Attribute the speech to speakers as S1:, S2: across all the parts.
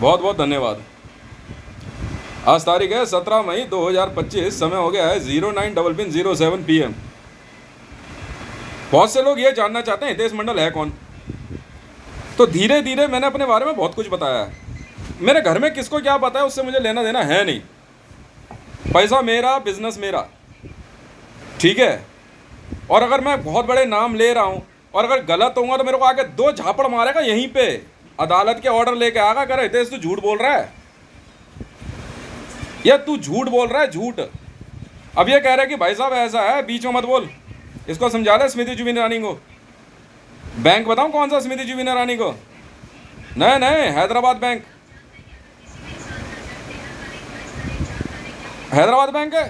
S1: बहुत बहुत धन्यवाद। आज तारीख है 17 मई 2025, समय हो गया है 09:07 PM। बहुत से लोग ये जानना चाहते हैं हितेश मंडल है कौन। तो धीरे धीरे मैंने अपने बारे में बहुत कुछ बताया है। मेरे घर में किसको क्या पता है उससे मुझे लेना देना है नहीं। पैसा मेरा, बिजनेस मेरा, ठीक है। और अगर मैं बहुत बड़े नाम ले रहा हूँ और अगर गलत होऊंगा तो मेरे को आके 2 झापड़ मारेगा यहीं पे, अदालत के ऑर्डर लेके आगा, कर हितेश तू झूठ बोल रहा है या तू झूठ बोल रहा है, झूठ। अब ये कह रहा है कि भाई साहब ऐसा है, बीच में मत बोल। इसको समझा ले स्मृति जुबिन ईरानी को। बैंक बताऊं कौन सा स्मृति जुबिन ईरानी को? नहीं नहीं, हैदराबाद बैंक, हैदराबाद बैंक है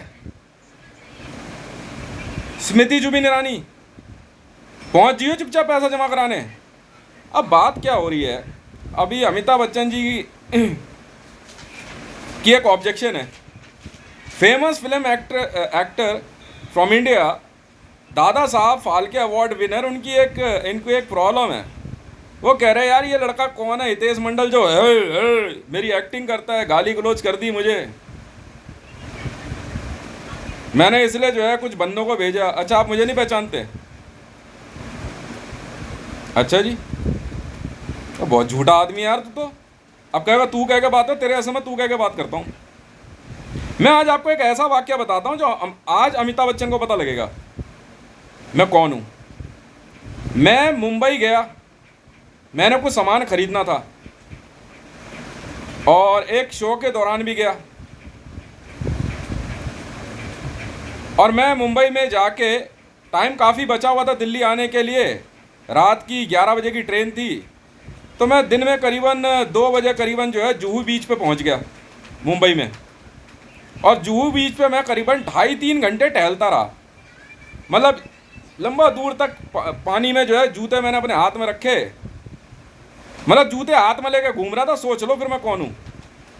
S1: स्मृति जुबिन ईरानी। पहुंच जियो चुपचाप पैसा जमा कराने। अब बात क्या हो रही है, अभी अमिताभ बच्चन जी की एक ऑब्जेक्शन है। Famous film actor from India, Dada Saheb Phalke award winner, इनको एक प्रॉब्लम है। वो कह रहे हैं यार ये लड़का कौन है हितेश मंडल जो है मेरी एक्टिंग करता है, गाली गलौज कर दी मुझे। मैंने इसलिए जो है कुछ बंदों को भेजा। अच्छा आप मुझे नहीं पहचानते? अच्छा जी, तो बहुत झूठा आदमी यार तू तो। अब कहेगा तू कह के बात है, तेरे ऐसे में तू कह के बात करता हूँ। मैं आज आपको एक ऐसा वाक्य बताता हूँ जो आज अमिताभ बच्चन को पता लगेगा मैं कौन हूँ। मैं मुंबई गया, मैंने कुछ सामान खरीदना था और एक शो के दौरान भी गया। और मैं मुंबई में जाके, टाइम काफ़ी बचा हुआ था दिल्ली आने के लिए, रात की 11 बजे की ट्रेन थी। तो मैं दिन में करीबन 2 बजे करीबन जो है जुहू बीच पे पहुंच गया मुंबई में। और जुहू बीच पे मैं करीबन 2.5-3 घंटे टहलता रहा। मतलब लंबा दूर तक पानी में जो है जूते मैंने अपने हाथ में रखे, मतलब जूते हाथ में लेके घूम रहा था। सोच लो फिर मैं कौन हूँ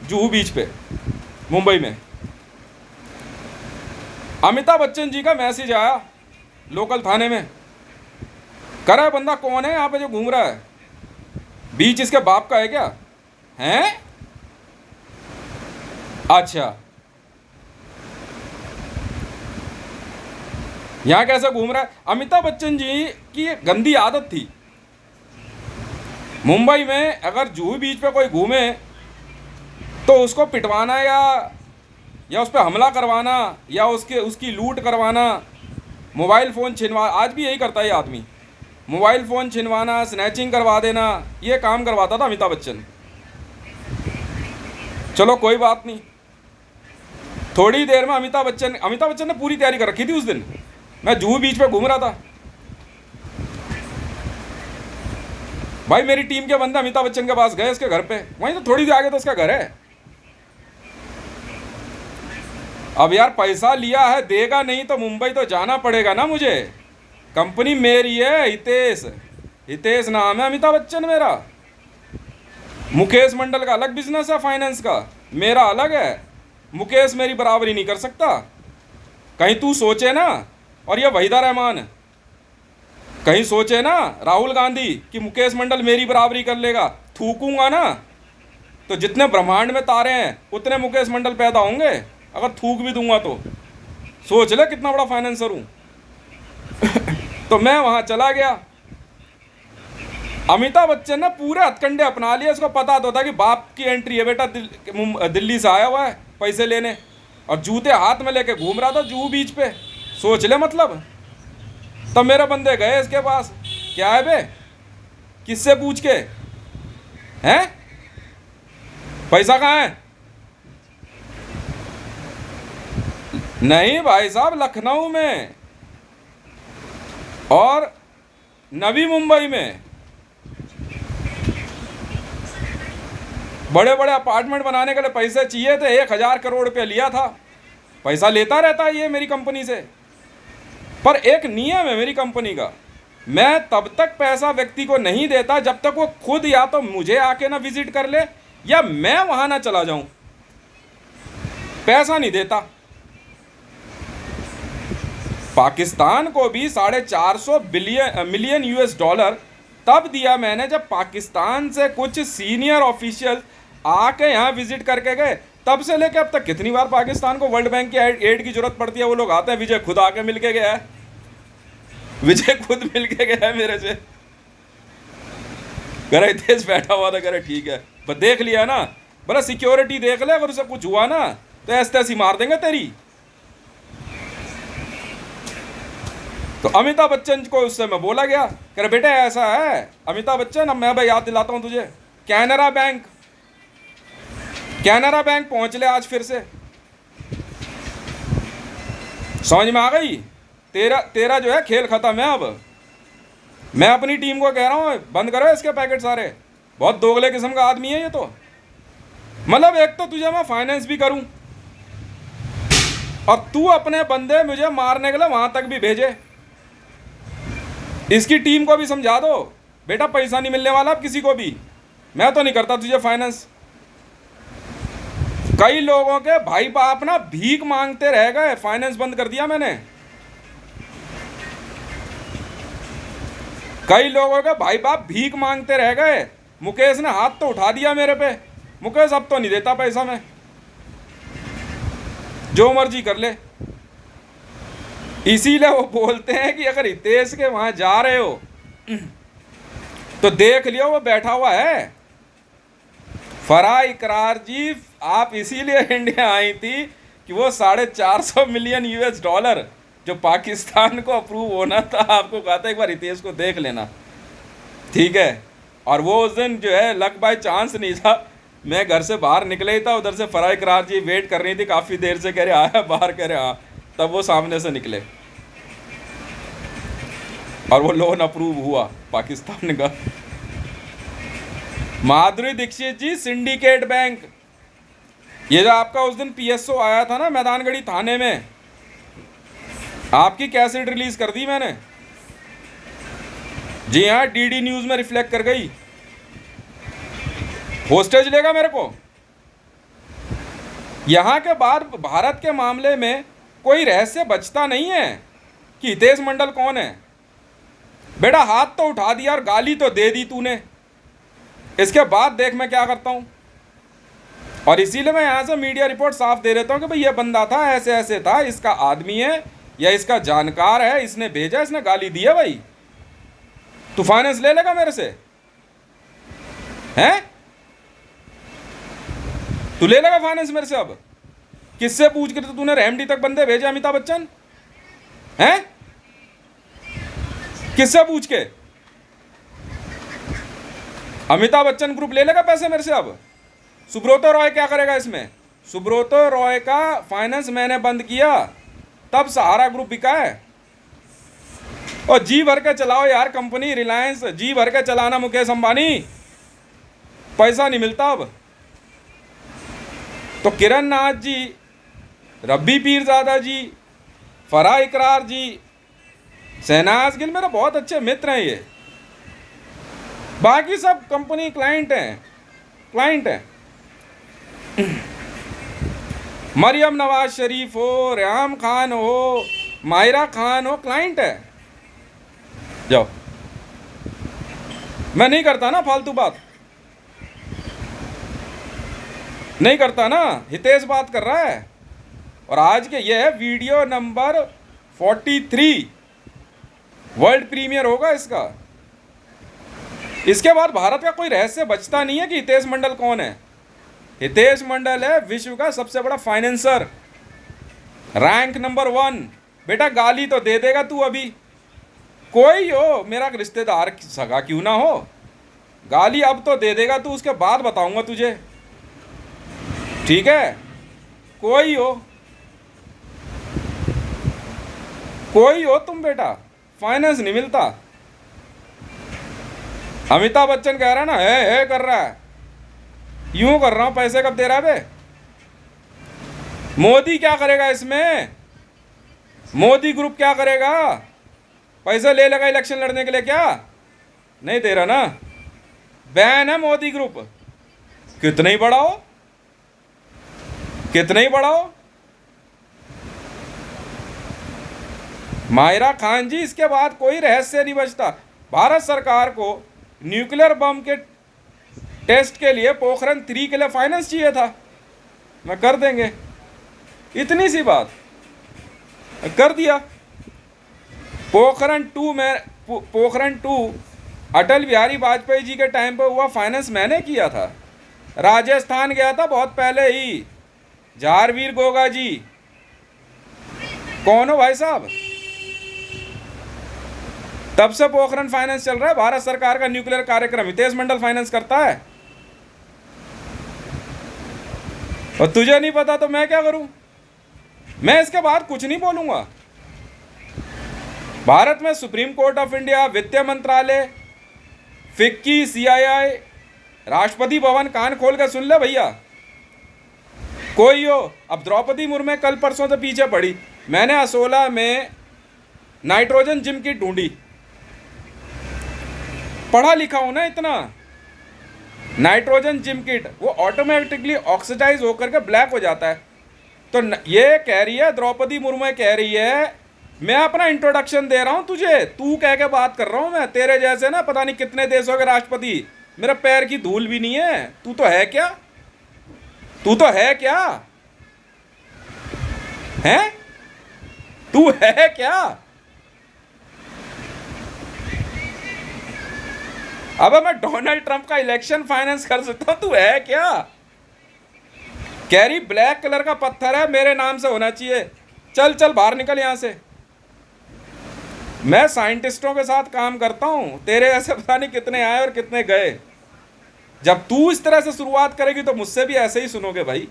S1: जुहू बीच पे मुंबई में। अमिताभ बच्चन जी का मैसेज आया लोकल थाने में, कह रहा है बंदा कौन है यहाँ पे जो घूम रहा है, बीच इसके बाप का है क्या? हैं? अच्छा, यहाँ कैसे घूम रहा है? अमिताभ बच्चन जी की एक गंदी आदत थी, मुंबई में अगर जुहू बीच पे कोई घूमे तो उसको पिटवाना या उस पर हमला करवाना या उसकी लूट करवाना, मोबाइल फ़ोन छिनवा, आज भी यही करता है ये आदमी, मोबाइल फ़ोन छिनवाना, स्नैचिंग करवा देना, ये काम करवाता था अमिताभ बच्चन। चलो कोई बात नहीं, थोड़ी देर में अमिताभ बच्चन ने पूरी तैयारी कर रखी थी। उस दिन मैं जुहू बीच पे घूम रहा था भाई, मेरी टीम के बंदे अमिताभ बच्चन के पास गए, इसके घर पे, वहीं तो थोड़ी देर आगे तो उसका घर है। अब यार पैसा लिया है, देगा नहीं तो मुंबई तो जाना पड़ेगा ना मुझे। कंपनी मेरी है, हितेश नाम है अमिताभ बच्चन मेरा। मुकेश मंडल का अलग बिजनेस है फाइनेंस का, मेरा अलग है। मुकेश मेरी बराबरी नहीं कर सकता। कहीं तू सोचे ना, और ये वहीदा रहमान कहीं सोचे ना, राहुल गांधी, कि मुकेश मंडल मेरी बराबरी कर लेगा, थूकूंगा ना तो जितने ब्रह्मांड में तारे हैं उतने मुकेश मंडल पैदा होंगे। अगर थूक भी दूंगा तो सोच ले कितना बड़ा फाइनेंसर हूं। तो मैं वहां चला गया। अमिताभ बच्चन ने पूरे हथकंडे अपना लिए। उसको पता तो था कि बाप की एंट्री है बेटा, दिल्ली से आया हुआ है पैसे लेने, और जूते हाथ में लेके घूम रहा था जुहू बीच पे। सोच ले मतलब। तब मेरे बंदे गए इसके पास, क्या है बे, किससे पूछ के, हैं पैसा कहाँ है? नहीं भाई साहब, लखनऊ में और नवी मुंबई में बड़े बड़े अपार्टमेंट बनाने के लिए पैसे चाहिए थे। 1,000 करोड़ रुपये लिया था। पैसा लेता रहता है ये मेरी कंपनी से, पर एक नियम है मेरी कंपनी का, मैं तब तक पैसा व्यक्ति को नहीं देता जब तक वो खुद या तो मुझे आके ना विजिट कर ले या मैं वहां ना चला जाऊं। पैसा नहीं देता। पाकिस्तान को भी 450 मिलियन US डॉलर तब दिया मैंने जब पाकिस्तान से कुछ सीनियर ऑफिशियल आके यहाँ विजिट करके गए, तब से लेके अब तक कितनी बार पाकिस्तान को वर्ल्ड बैंक की एड की जरूरत पड़ती है वो लोग आते हैं। विजय खुद आके मिल के गया है, विजय खुद मिल के गया है मेरे से। करे तेज बैठा हुआ था, करे ठीक है, बस देख लिया ना, बोला सिक्योरिटी देख ले, अगर उसे कुछ हुआ ना तो ऐसे तैसी मार देंगे तेरी। तो अमिताभ बच्चन को उससे मैं बोला गया, कह रहे बेटे ऐसा है अमिताभ बच्चन, अब मैं भाई याद दिलाता हूं तुझे, कैनरा बैंक पहुंच ले आज फिर से, समझ में आ गई? तेरा जो है खेल खत्म है। अब मैं अपनी टीम को कह रहा हूं बंद करो इसके पैकेट सारे, बहुत दोगले किस्म का आदमी है ये तो। मतलब एक तो तुझे मैं फाइनेंस भी करूं और तू अपने बंदे मुझे मारने के लिए वहां तक भी भेजे। इसकी टीम को भी समझा दो बेटा पैसा नहीं मिलने वाला अब किसी को भी, मैं तो नहीं करता तुझे फाइनेंस। कई लोगों के भाई बाप ना भीख मांगते रह गए, फाइनेंस बंद कर दिया मैंने। कई लोगों के भाई बाप भीख मांगते रह गए, मुकेश ने हाथ तो उठा दिया मेरे पे, मुकेश अब तो नहीं देता पैसा मैं, जो मर्जी कर ले। इसीलिए वो बोलते हैं कि अगर हितेश के वहां जा रहे हो तो देख लियो वो बैठा हुआ है। फराह इकरार जी, आप इसीलिए इंडिया आई थी कि वो $450 मिलियन US जो पाकिस्तान को अप्रूव होना था, आपको कहा था एक बार हितेश को देख लेना, ठीक है। और वो उस दिन जो है लक बाय चांस नहीं था, मैं घर से बाहर निकले ही था, उधर से फराह इकरार जी वेट कर रही थी काफ़ी देर से, कह रहे आया बाहर, कह रहे हाँ, तब वो सामने से निकले और वो लोन अप्रूव हुआ पाकिस्तान का। माधुरी दीक्षित जी, सिंडिकेट बैंक, ये जो आपका उस दिन PSO आया था ना मैदानगढ़ी थाने में, आपकी कैसेट रिलीज कर दी मैंने, जी हाँ, DD न्यूज में रिफ्लेक्ट कर गई। होस्टेज लेगा मेरे को। यहां के बाद भारत के मामले में कोई रहस्य बचता नहीं है कि हितेश मंडल कौन है। बेटा हाथ तो उठा दिया और गाली तो दे दी तूने, इसके बाद देख मैं क्या करता हूं। और इसीलिए मैं यहां से मीडिया रिपोर्ट साफ दे देता हूं कि भाई ये बंदा था, ऐसे ऐसे था, इसका आदमी है या इसका जानकार है, इसने भेजा, इसने गाली दी है। भाई तू फाइनेंस ले लेगा मेरे से, हैं? तू ले लेगा फाइनेंस मेरे से? अब किससे पूछ के तूने रेमडी तक बंदे भेजे अमिताभ बच्चन, हैं? किससे पूछ के? अमिताभ बच्चन ग्रुप ले लेगा पैसे मेरे से। अब सुब्रतो रॉय क्या करेगा इसमें? सुब्रतो रॉय का फाइनेंस मैंने बंद किया, तब सहारा ग्रुप बिका है। और जी भर के चलाओ यार कंपनी, रिलायंस जी भर के चलाना, मुकेश अंबानी, पैसा नहीं मिलता अब। तो किरण नाथ जी, रब्बी पीरजादा जी, फराह इकरार जी, शहनाज गिल मेरे बहुत अच्छे मित्र हैं ये, बाकी सब कंपनी क्लाइंट हैं। मरियम नवाज शरीफ हो, रेहाम खान हो, माहिरा खान हो, क्लाइंट है। जाओ, मैं नहीं करता ना फालतू बात, नहीं करता ना। हितेश बात कर रहा है और आज के ये है वीडियो नंबर 43, वर्ल्ड प्रीमियर होगा इसका। इसके बाद भारत का कोई रहस्य बचता नहीं है कि हितेश मंडल कौन है। हितेश मंडल है विश्व का सबसे बड़ा फाइनेंसर, रैंक नंबर 1। बेटा गाली तो दे देगा तू, अभी कोई हो मेरा रिश्तेदार सगा क्यों ना हो, गाली अब तो दे देगा तू, उसके बाद बताऊंगा तुझे, ठीक है? कोई हो तुम बेटा, फाइनेंस नहीं मिलता। अमिताभ बच्चन कह रहा है ना, है कर रहा है, यूं कर रहा हूं, पैसे कब दे रहा है बे? मोदी क्या करेगा इसमें? मोदी ग्रुप क्या करेगा? पैसे ले लेगा इलेक्शन लड़ने के लिए क्या? नहीं दे रहा ना, बैन है मोदी ग्रुप। कितना ही बड़ा हो, माहिरा खान जी, इसके बाद कोई रहस्य नहीं बचता। भारत सरकार को न्यूक्लियर बम के टेस्ट के लिए पोखरण 3 के लिए फाइनेंस चाहिए था, मैं कर देंगे, इतनी सी बात, कर दिया। पोखरण 2 अटल बिहारी वाजपेयी जी के टाइम पे हुआ, फाइनेंस मैंने किया था। राजस्थान गया था बहुत पहले ही, झारवीर गोगा जी, कौन हो भाई साहब, तब से पोखरण फाइनेंस चल रहा है। भारत सरकार का न्यूक्लियर कार्यक्रम हितेश मंडल फाइनेंस करता है, और तुझे नहीं पता तो मैं क्या करूं? मैं इसके बाद कुछ नहीं बोलूंगा। भारत में सुप्रीम कोर्ट ऑफ इंडिया, वित्त मंत्रालय, फिक्की, सीआईआई, राष्ट्रपति भवन, कान खोल के सुन ले भैया, कोई हो। अब द्रौपदी मुर्मू कल परसों से पीछे पड़ी, मैंने असोला में नाइट्रोजन जिम किट ढूंढी, पढ़ा लिखा हूं ना इतना। नाइट्रोजन जिम किट वो ऑटोमेटिकली ऑक्सीडाइज होकर के ब्लैक हो जाता है। तो ये कह रही है द्रौपदी मुर्मू, कह रही है मैं अपना इंट्रोडक्शन दे रहा हूं तुझे, तू कह के बात कर रहा हूं मैं, तेरे जैसे ना पता नहीं कितने देशों के राष्ट्रपति, मेरे पैर की धूल भी नहीं है। तू तो है क्या, तू तो है क्या, है तू है क्या? अब मैं डोनाल्ड ट्रंप का इलेक्शन फाइनेंस कर सकता हूं, तू है क्या? कह रही ब्लैक कलर का पत्थर है, मेरे नाम से होना चाहिए, चल चल बाहर निकल यहां से। मैं साइंटिस्टों के साथ काम करता हूं, तेरे ऐसे पता नहीं कितने आए और कितने गए। जब तू इस तरह से शुरुआत करेगी तो मुझसे भी ऐसे ही सुनोगे भाई,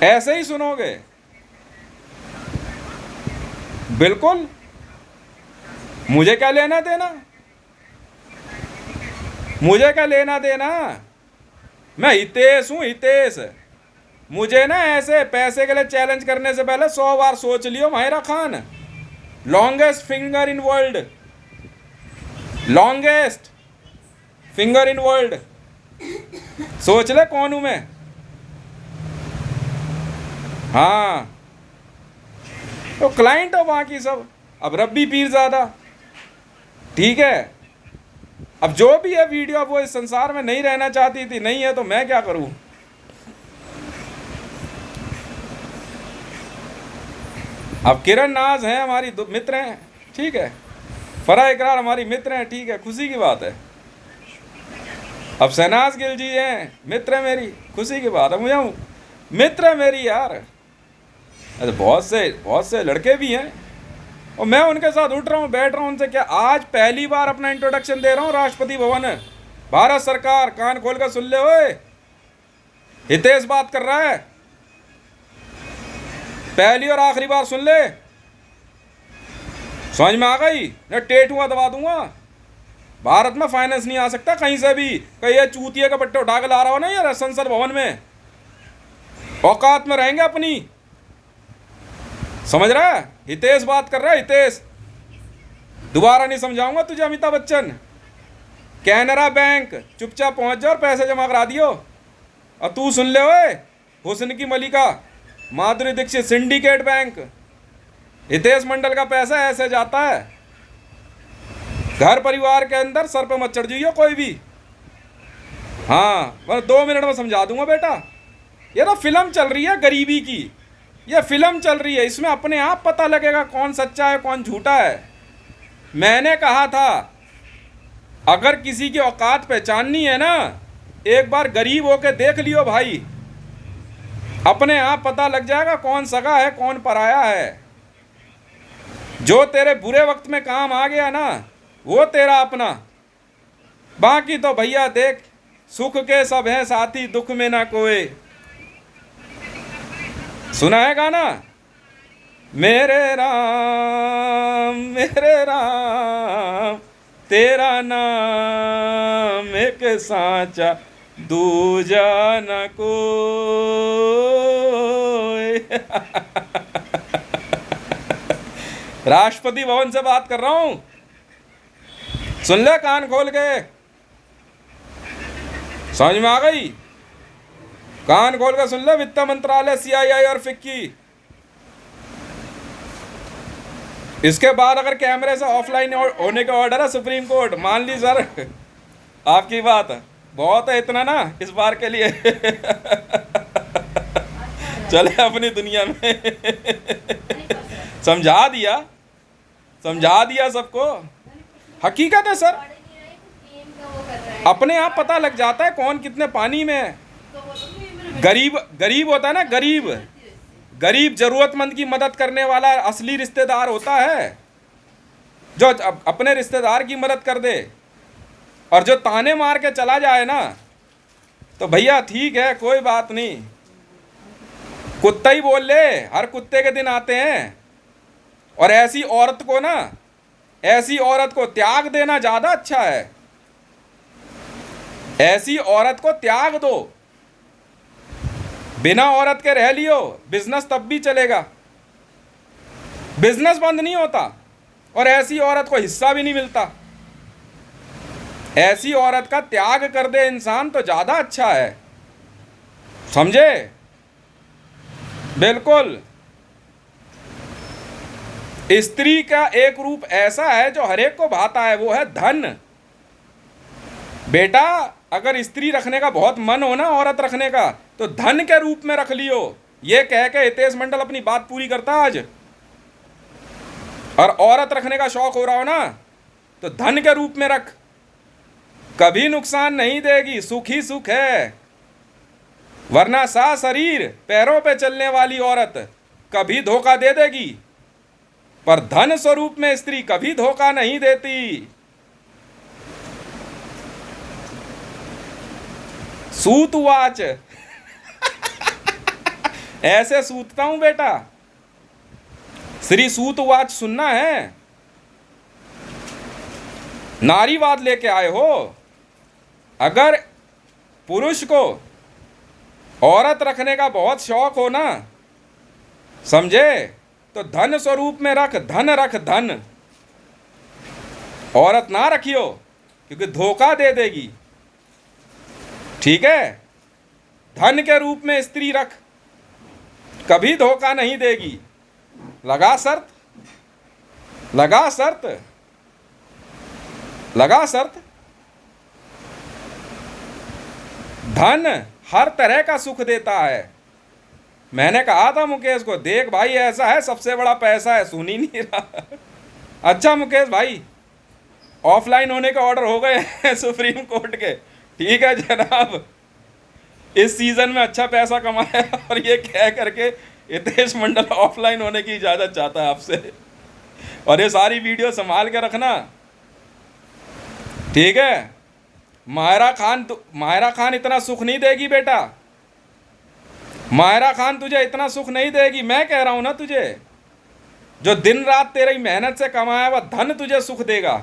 S1: ऐसे ही सुनोगे, बिल्कुल। मुझे क्या लेना देना, मुझे क्या लेना देना, मैं हितेश हूं, हितेश। मुझे ना ऐसे पैसे के लिए चैलेंज करने से पहले 100 बार सोच लियो Mahira Khan. Longest finger in world, longest finger in world, सोच ले कौन हूं मैं। हाँ तो क्लाइंट हो बाकी सब। अब रब्बी पीरजादा, ठीक है। अब जो भी है वीडियो, अब वो इस संसार में नहीं रहना चाहती थी, नहीं है तो मैं क्या करूं। अब किरण नाज हैं हमारी मित्र हैं, ठीक है, फरा इकरार हमारी मित्र हैं, ठीक है, खुशी की बात है। अब शहनाज गिल जी हैं मित्र है मेरी, खुशी की बात है। मुझे मित्र है मेरी यार, अरे बहुत से लड़के भी हैं, और मैं उनके साथ उठ रहा हूँ, बैठ रहा हूँ उनसे। क्या आज पहली बार अपना इंट्रोडक्शन दे रहा हूँ राष्ट्रपति भवन, भारत सरकार, कान खोल कर सुन ले। ओए हितेश बात कर रहा है, पहली और आखिरी बार सुन ले, समझ में आ गई ना? टेटुआ दबा दूंगा। भारत में फाइनेंस नहीं आ सकता कहीं से भी, कहीं ये चूतिया का पट्टे उठा के ला रहा हो ना यार संसद भवन में, औकात में रहेंगे अपनी, समझ रहा है? हितेश बात कर रहा है, हितेश, दोबारा नहीं समझाऊंगा तुझे। अमिताभ बच्चन, कैनरा बैंक, चुपचाप पहुंच जाओ और पैसे जमा करा दियो। और तू सुन ले ओए, हुस्न की मलिका, माधुरी दीक्षित, सिंडिकेट बैंक, हितेश मंडल का पैसा ऐसे जाता है। घर परिवार के अंदर सर पे मत चढ़ जाइयो कोई भी। हाँ मैं 2 मिनट में समझा दूंगा बेटा। ये तो फिल्म चल रही है गरीबी की, ये फिल्म चल रही है, इसमें अपने आप पता लगेगा कौन सच्चा है कौन झूठा है। मैंने कहा था अगर किसी की औकात पहचाननी है ना, एक बार गरीब होके देख लियो भाई, अपने आप पता लग जाएगा कौन सगा है कौन पराया है। जो तेरे बुरे वक्त में काम आ गया ना, वो तेरा अपना, बाकी तो भैया देख, सुख के सब हैं साथी, दुख में ना कोई। सुना है गाना? मेरे राम तेरा नाम एक सांचा, दूजा न कोई। राष्ट्रपति भवन से बात कर रहा हूं, सुन ले कान खोल के, समझ में आ गई? कान खोल कर सुन ले। वित्त मंत्रालय, सीआईआई और फिक्की। इसके बाद अगर कैमरे से ऑफलाइन होने का ऑर्डर है सुप्रीम कोर्ट, मान ली सर, आपकी बात बहुत है, इतना ना इस बार के लिए। चले अपनी दुनिया में। समझा दिया, समझा दिया सबको। हकीकत है सर, अपने आप पता लग जाता है कौन कितने पानी में है। गरीब गरीब होता है ना, गरीब गरीब जरूरतमंद की मदद करने वाला असली रिश्तेदार होता है, जो अपने रिश्तेदार की मदद कर दे। और जो ताने मार के चला जाए ना, तो भैया ठीक है कोई बात नहीं, कुत्ता ही बोल ले, हर कुत्ते के दिन आते हैं। और ऐसी औरत को ना, ऐसी औरत को त्याग देना ज्यादा अच्छा है। ऐसी औरत को त्याग दो, बिना औरत के रह लियो, बिजनेस तब भी चलेगा, बिजनेस बंद नहीं होता, और ऐसी औरत को हिस्सा भी नहीं मिलता। ऐसी औरत का त्याग कर दे इंसान तो ज्यादा अच्छा है, समझे? बिल्कुल। स्त्री का एक रूप ऐसा है जो हरेक को भाता है, वो है धन। बेटा अगर स्त्री रखने का बहुत मन हो ना, औरत रखने का, तो धन के रूप में रख लियो। ये कह के हितेश मंडल अपनी बात पूरी करता आज। और औरत रखने का शौक हो रहा हो ना, तो धन के रूप में रख, कभी नुकसान नहीं देगी, सुख ही सुख है। वरना सा शरीर पैरों पे चलने वाली औरत कभी धोखा दे देगी, पर धन स्वरूप में स्त्री कभी धोखा नहीं देती। सूतवाच। ऐसे सूतता हूं बेटा, श्री सूतवाच सुनना है। नारीवाद लेके आए हो। अगर पुरुष को औरत रखने का बहुत शौक हो ना, समझे, तो धन स्वरूप में रख, धन रख, धन। औरत ना रखियो, क्योंकि धोखा दे देगी, ठीक है? धन के रूप में स्त्री रख, कभी धोखा नहीं देगी। लगा शर्त, लगा शर्त, लगा शर्त। धन हर तरह का सुख देता है। मैंने कहा था मुकेश को, देख भाई ऐसा है, सबसे बड़ा पैसा है, सुन ही नहीं रहा। अच्छा मुकेश भाई, ऑफलाइन होने के ऑर्डर हो गए हैं सुप्रीम कोर्ट के। ठीक है जनाब, इस सीजन में अच्छा पैसा कमाया, और ये कह करके हितेश मंडल ऑफलाइन होने की इजाज़त चाहता है आपसे। और ये सारी वीडियो संभाल के रखना, ठीक है? मायरा खान इतना सुख नहीं देगी बेटा, मायरा खान तुझे इतना सुख नहीं देगी। मैं कह रहा हूं ना तुझे, जो दिन रात तेरी मेहनत से कमाया हुआ धन तुझे सुख देगा।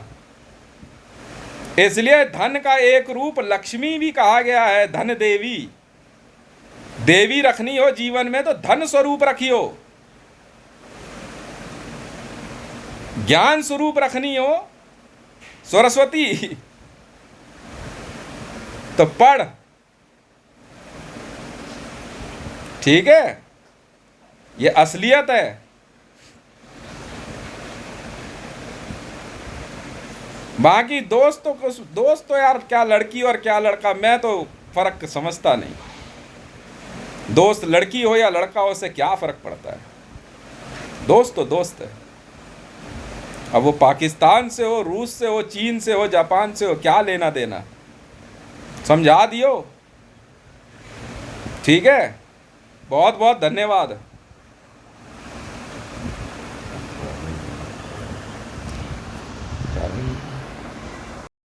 S1: इसलिए धन का एक रूप लक्ष्मी भी कहा गया है, धन देवी। देवी रखनी हो जीवन में तो धन स्वरूप रखियो। ज्ञान स्वरूप रखनी हो सरस्वती, तो पढ़, ठीक है? ये असलियत है। बाकी दोस्तों को, दोस्त तो यार क्या लड़की और क्या लड़का, मैं तो फर्क समझता नहीं। दोस्त लड़की हो या लड़का हो, उससे क्या फर्क पड़ता है? दोस्त तो दोस्त है। अब वो पाकिस्तान से हो, रूस से हो, चीन से हो, जापान से हो, क्या लेना देना। समझा दियो, ठीक है? बहुत बहुत धन्यवाद।